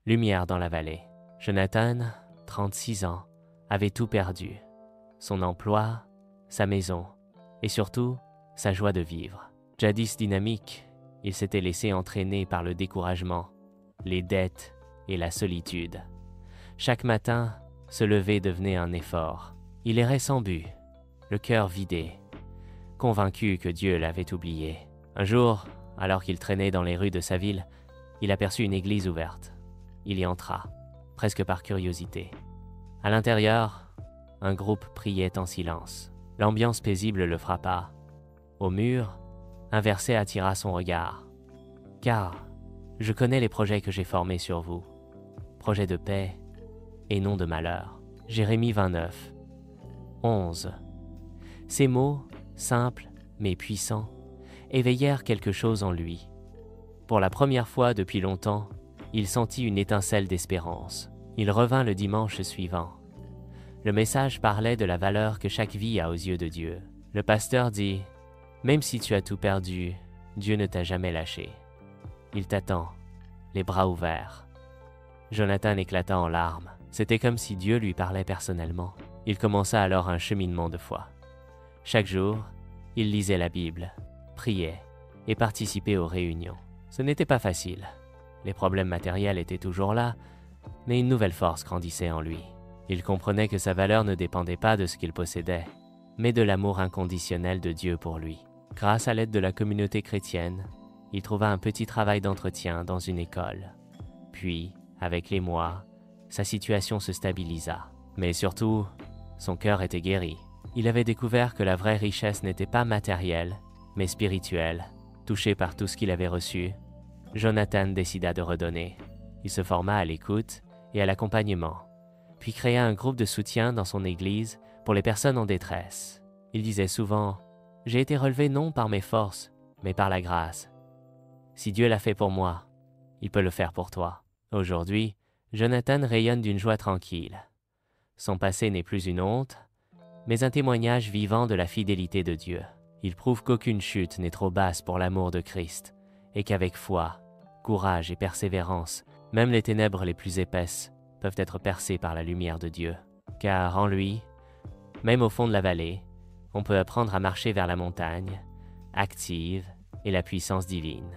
Lumière dans la vallée. Jonathan, 36 ans, avait tout perdu. Son emploi, sa maison et surtout sa joie de vivre. Jadis dynamique, il s'était laissé entraîner par le découragement, les dettes et la solitude. Chaque matin, se lever devenait un effort. Il errait sans but, le cœur vidé, convaincu que Dieu l'avait oublié. Un jour, alors qu'il traînait dans les rues de sa ville, il aperçut une église ouverte. Il y entra, presque par curiosité. À l'intérieur, un groupe priait en silence. L'ambiance paisible le frappa. Au mur, un verset attira son regard. « Car je connais les projets que j'ai formés sur vous, projets de paix et non de malheur. » Jérémie 29, 11. Ces mots, simples mais puissants, éveillèrent quelque chose en lui. Pour la première fois depuis longtemps, il sentit une étincelle d'espérance. Il revint le dimanche suivant. Le message parlait de la valeur que chaque vie a aux yeux de Dieu. Le pasteur dit « Même si tu as tout perdu, Dieu ne t'a jamais lâché. Il t'attend, les bras ouverts. » Jonathan éclata en larmes. C'était comme si Dieu lui parlait personnellement. Il commença alors un cheminement de foi. Chaque jour, il lisait la Bible, priait et participait aux réunions. Ce n'était pas facile. Les problèmes matériels étaient toujours là, mais une nouvelle force grandissait en lui. Il comprenait que sa valeur ne dépendait pas de ce qu'il possédait, mais de l'amour inconditionnel de Dieu pour lui. Grâce à l'aide de la communauté chrétienne, il trouva un petit travail d'entretien dans une école. Puis, avec les mois, sa situation se stabilisa. Mais surtout, son cœur était guéri. Il avait découvert que la vraie richesse n'était pas matérielle, mais spirituelle. Touché par tout ce qu'il avait reçu, Jonathan décida de redonner. Il se forma à l'écoute et à l'accompagnement, puis créa un groupe de soutien dans son église pour les personnes en détresse. Il disait souvent « J'ai été relevé non par mes forces, mais par la grâce. Si Dieu l'a fait pour moi, il peut le faire pour toi. » Aujourd'hui, Jonathan rayonne d'une joie tranquille. Son passé n'est plus une honte, mais un témoignage vivant de la fidélité de Dieu. Il prouve qu'aucune chute n'est trop basse pour l'amour de Christ et qu'avec foi, courage et persévérance, même les ténèbres les plus épaisses peuvent être percées par la lumière de Dieu. Car en lui, même au fond de la vallée, on peut apprendre à marcher vers la montagne, active et la puissance divine.